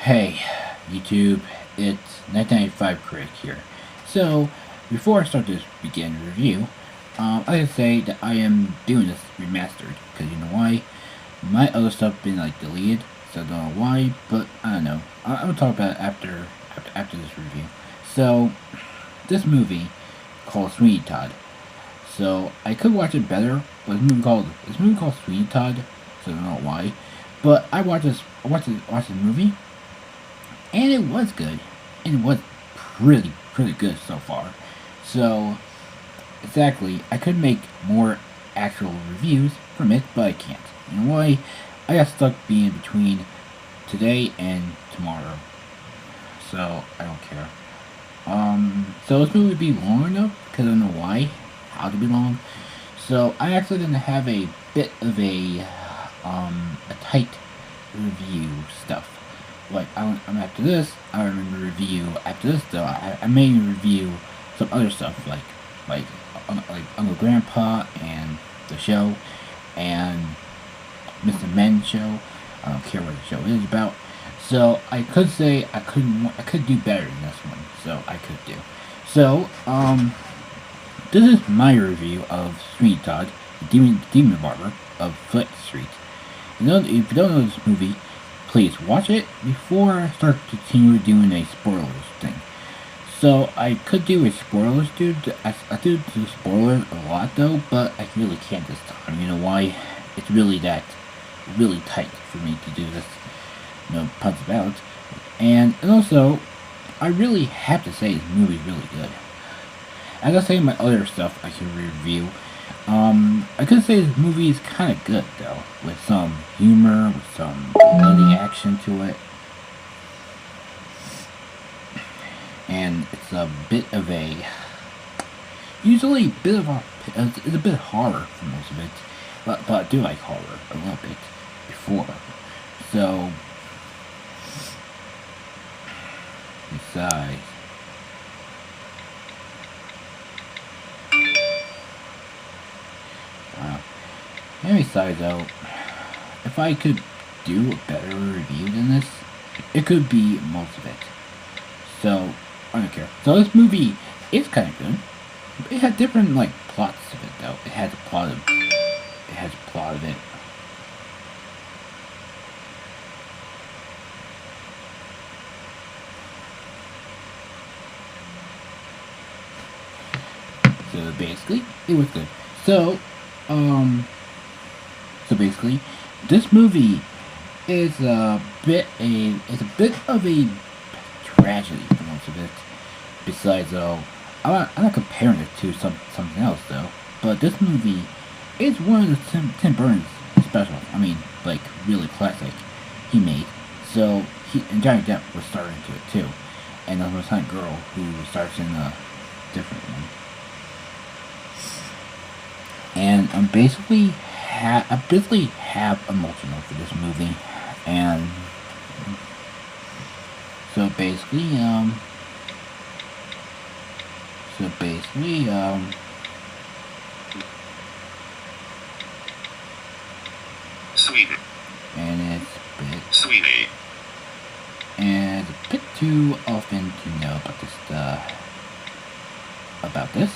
Hey, YouTube, it's 1995 Critic here. So, before I start this begin review, I gotta say that I am doing this remastered, because you know why? My other stuff been like deleted, so I don't know why, but I don't know. I'll talk about it after this review. So, this movie called Sweeney Todd. So I could watch it better, but this movie called Sweeney Todd, so I don't know why. But I watched this movie, and it was good. And it was pretty good so far. So, exactly, I could make more actual reviews from it, but I can't. You know why? I got stuck being between today and tomorrow. So, I don't care. So this movie would be long enough, because I don't know why, how to be long. So, I actually gonna have a bit of a tight review stuff. Like, I'm after this, I remember review after this though. I may review some other stuff like Uncle Grandpa and the show and Mr. Men's show. I don't care what the show is about. So I could say I could do better than this one. So I could do. So this is my review of Sweeney Todd, the Demon Barber of Flick Street. If you don't know this movie, please watch it before I start continue doing a spoilers thing. So I could do a spoilers, dude. I do spoilers a lot though, but I really can't this time. You know why? It's really tight for me to do this. Punch about. And also, I really have to say this movie's really good. As I say my other stuff I can review. I could say this movie is kind of good though, with some humor, with some bloody action to it, and it's a bit of it's a bit horror for most of it, but I do like horror a little bit before. So, besides. And besides though, if I could do a better review than this, it could be most of it. So, I don't care. So this movie is kind of good. It had different, plots of it though. It has a plot of it. So basically, it was good. So basically, this movie is a bit of a tragedy for most of it. Besides, though, I'm not comparing it to something else though. But this movie is one of the Tim Burton's specials. I mean, really classic he made. So and Johnny Depp was starring into it too, and there was a girl who starts in a different one. And I basically have emotional for this movie, and so basically Sweden. And it's a bit Sweeney. and it's a bit too often to know about this.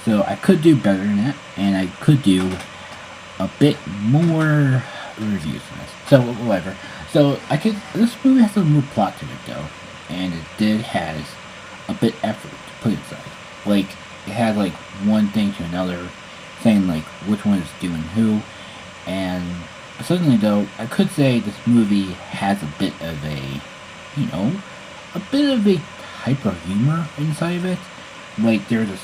So I could do better than that, and I could do a bit more reviews on this. So whatever. So this movie has a more plot to it though, and it has a bit effort to put inside. It had one thing to another, saying which one is doing who, and suddenly though, I could say this movie has a bit of a type of humor inside of it. There's a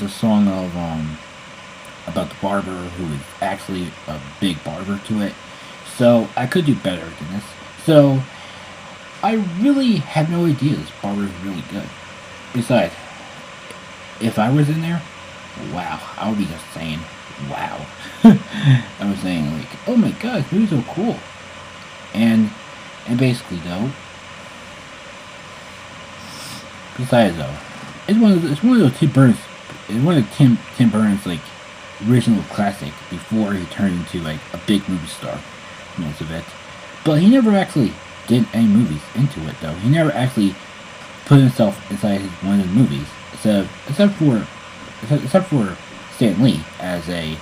song of about the barber who is actually a big barber to it. So I could do better than this. So I really have no idea this barber is really good. Besides, if I was in there, wow, I would be just saying wow. I was saying oh my god, this movie's so cool. And basically though, besides though, it's one of those Tim Burton's original classic before he turned into like a big movie star, most of it. But he never actually did any movies into it though. He never actually put himself inside one of the movies, except for Stan Lee as a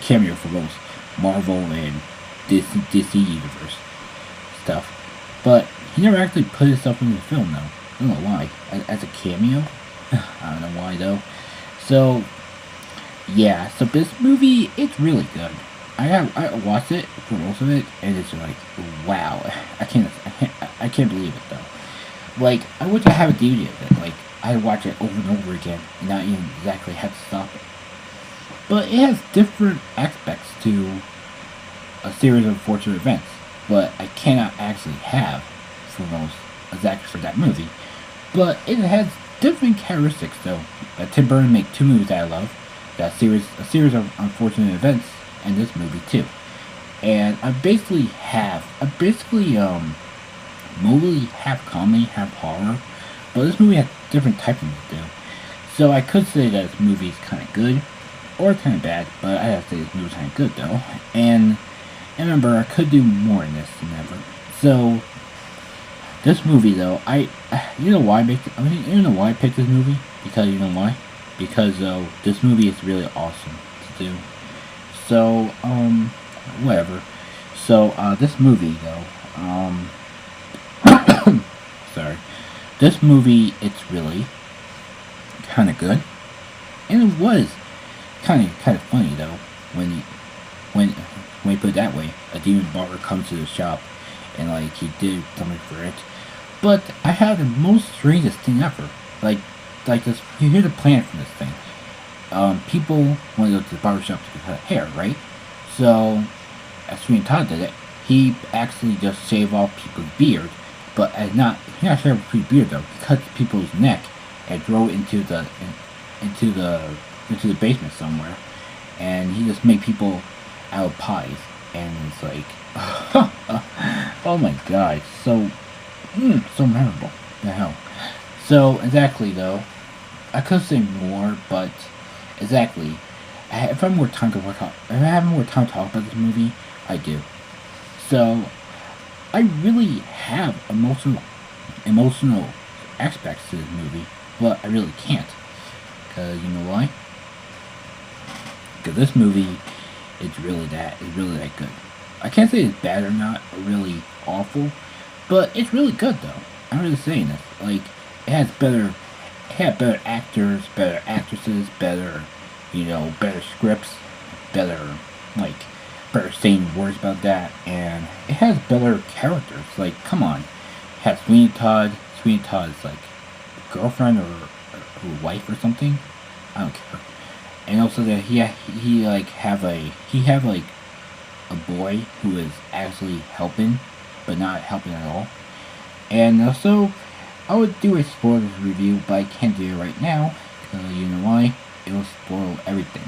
cameo for both Marvel and DC universe stuff. But he never actually put himself in the film though. I don't know why. As a cameo? I don't know why though. So yeah, so this movie, it's really good. I watched it for most of it, and it's like, wow, I can't believe it though. Like, I wish I had a DVD of it. Like, I watch it over and over again, and not even exactly have to stop it. But it has different aspects to a series of unfortunate events, but I cannot actually have for those exactly for that movie. But it has different characteristics though. That Tim Burton made two movies that I love. A series of unfortunate events, and this movie too. And I basically movie half comedy, half horror. But this movie has different types of to do. So I could say that this movie is kind of good, or kind of bad, but I have to say this movie is kind of good though. And remember, I could do more in this than ever. So this movie though, you know why I picked this movie? Because you know why? Because this movie is really awesome to do. So whatever. So this movie though, sorry, this movie, it's really kind of good, and it was kind of funny though when you put it that way. A demon barber comes to the shop and like he did something for it. But I had the most strangest thing ever. Like this, you hear the plan for this thing. People want to go to the barber shop to cut hair, right? So, as Sweeney Todd did it, he actually just shaved off people's beard, but he not shaved off people's beard though. He cut people's neck and drove into the basement somewhere, and he just made people out of pies, and it's like, oh my god, so memorable. The hell. So exactly though, I could say more, but exactly, if I have more time to talk about this movie, I do. So I really have emotional aspects to this movie, but I really can't, because you know why? Because this movie is really that good. I can't say it's bad or not, or really awful, but it's really good though. I'm really saying this. Like, it had better actors, better actresses, better scripts, better saying words about that, and it has better characters. Like, come on, it has Sweeney Todd. Sweeney Todd's like girlfriend or wife or something. I don't care. And also that he have a boy who is actually helping, but not helping at all. And also, I would do a spoilers review, but I can't do it right now, because you know why? It will spoil everything.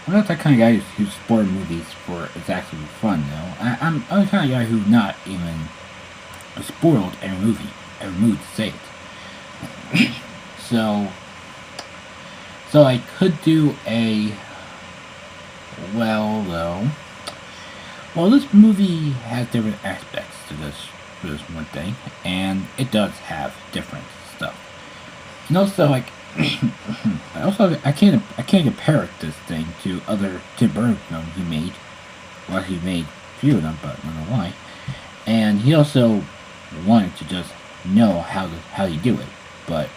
I'm not that kind of guy who spoils movies for it's actually fun, though. I'm the kind of guy who not even spoiled every movie to say it. so I could do a, well, this movie has different aspects to this one thing, and it does have different stuff. And also, like, I can't compare this thing to other Tim Burton films he made. Well, he made a few of them, but I don't know why. And he also wanted to just know how you do it, but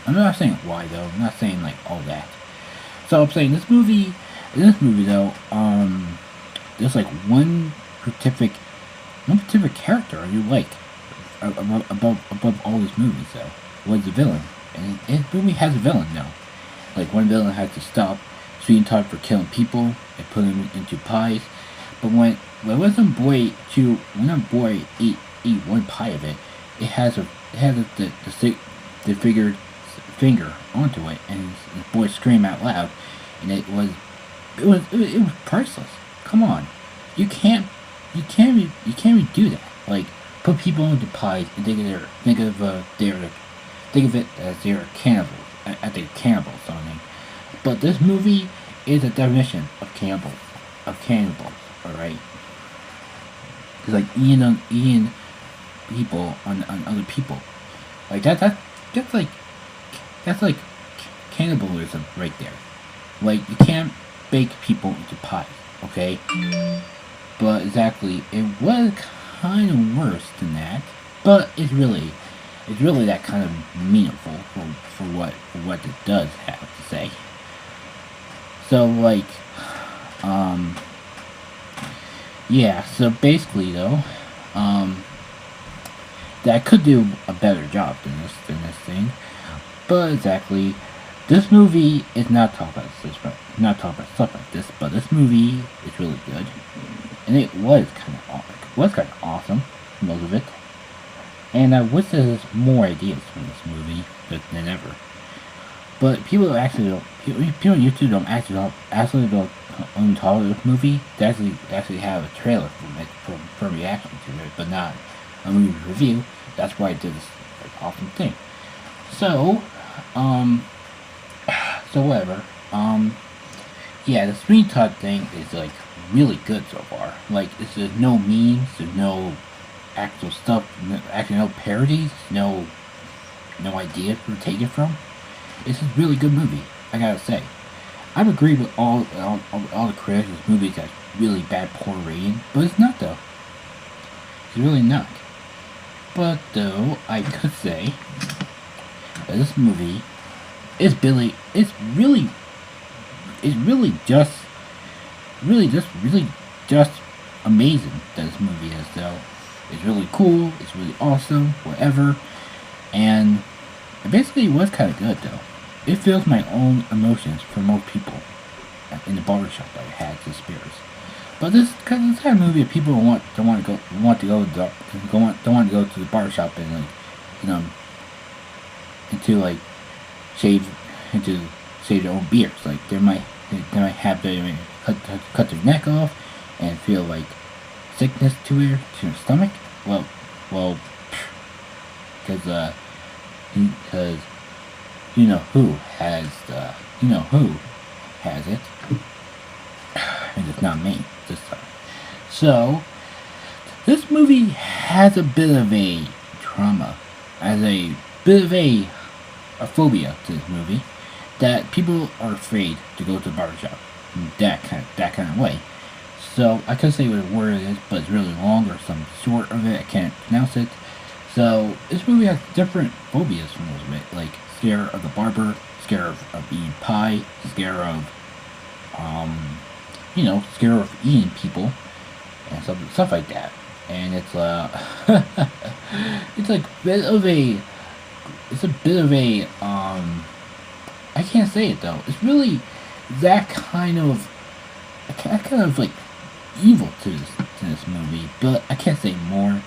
I'm not saying why though. I'm not saying like all that. So I'm saying in this movie though, there's like one specific character you like above all these movies though. Was the villain, and this movie has a villain now. Like, one villain had to stop Sweeney Todd for killing people and put him into pies. But when a boy eat one pie of it, it has the figured finger onto it, and the boy screamed out loud, and it was priceless. Come on, you can't do that. Like, put people into pies and think of it as they're cannibals, something. But this movie is a definition of cannibals. All right, it's like eating people on other people. Like that's like that's like cannibalism right there. Like, you can't bake people into pies, okay? But exactly, it was kind of worse than that. But it's really that kind of meaningful for what it does have to say. So like, yeah. So basically, though, that I could do a better job than this thing. But exactly, this movie is not talking about this, not talking about stuff like this. But this movie is really good, and it was kind of awesome, most of it. And I wish there was more ideas from this movie than ever. But people actually don't. People on YouTube don't actually don't talk about this movie. They actually have a trailer from it, for reaction to it, but not a movie review. That's why I did this awesome thing. So, so whatever. Yeah, the Sweeney Todd thing is like really good so far. Like, there's no memes, there's no actual stuff, actually no parodies, no ideas to take it from. It's a really good movie, I gotta say. I've agreed with all the critics of this movie got really bad, poor rating, but it's not though. It's really not. But though, I could say that this movie is just amazing that this movie is though. It's really cool, it's really awesome, whatever, and it basically was kind of good though. It feels my own emotions for most people in the barbershop that I had to Spears. But this kind of movie, people don't want to go to the barbershop and shave their own beards. Like they might have to cut their neck off and feel like sickness to their stomach. Well, because you know who has it, and it's not me this time. So this movie has a bit of a trauma, has a bit of a phobia to this movie, that people are afraid to go to the barbershop in that kind of way. So I could say what word it is, but it's really long or some sort of it. I can't pronounce it. So this movie has different phobias from most of it, like scare of the barber, scare of eating pie, scare of scare of eating people, and stuff like that. And it's it's like a bit of a I can't say it though. It's really that kind of like evil to this movie, but I can't say more.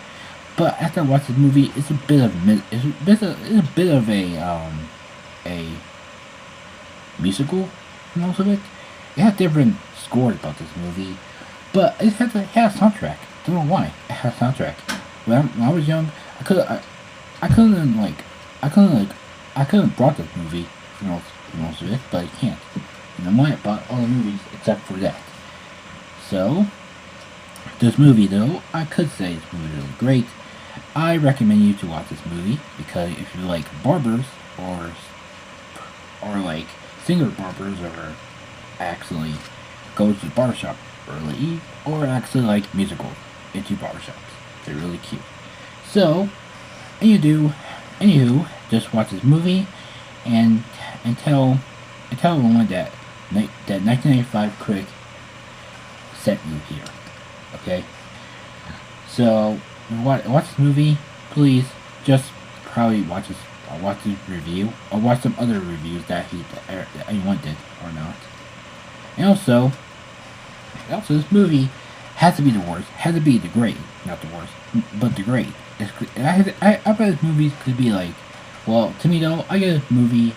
But after I watch this movie, it's a bit of a musical, most of it. It has different scores about this movie, but it has a soundtrack. Don't know why it has a soundtrack. When I was young, I couldn't brought this movie for most of it, but I can't. You know why? I bought all the movies except for that. So this movie, though, I could say this movie is really great. I recommend you to watch this movie because if you like barbers or like singer barbers, or actually go to the barbershop early, or actually like musicals into barbershops, they're really cute. So, anywho, just watch this movie and tell everyone that 1995 critic sent you here. Okay? So, watch this movie, please. Just probably watch this review, or watch some other reviews that anyone did or not. And also this movie has to be the worst, has to be the great, not the worst, but the great. I bet this movie could be like, well, to me though, I give this movie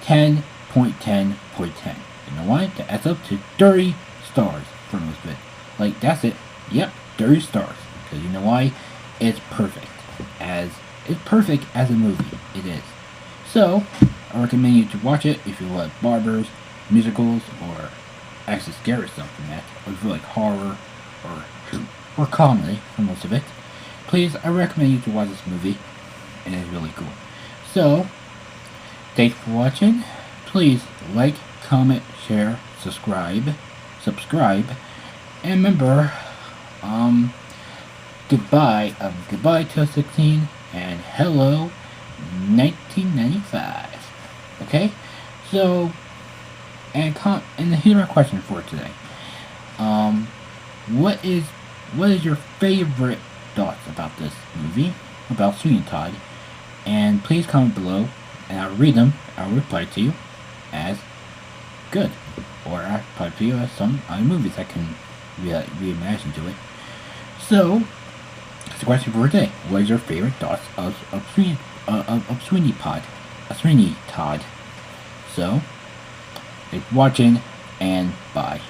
10.10.10. You know why? That adds up to 30 stars for most of it. Like, that's it. Yep, 30 stars. Because you know why? It's perfect. As a movie. It is. So, I recommend you to watch it if you like Barbers, musicals, or actually scary stuff from that, or if you like horror or comedy for most of it. Please, I recommend you to watch this movie. It is really cool. So, thanks for watching. Please like, comment, share, subscribe, and remember, goodbye 2016, and hello 1995. Okay, so and here's my question for today. What is your favorite thoughts about this movie, about Sweeney Todd? And please comment below, and I'll read them. I'll reply to you as good, or I'll reply to you as some other movies I can reimagine to it. So, that's the question for today. What is your favorite thoughts of Sweeney Todd? So, thanks for watching, and bye.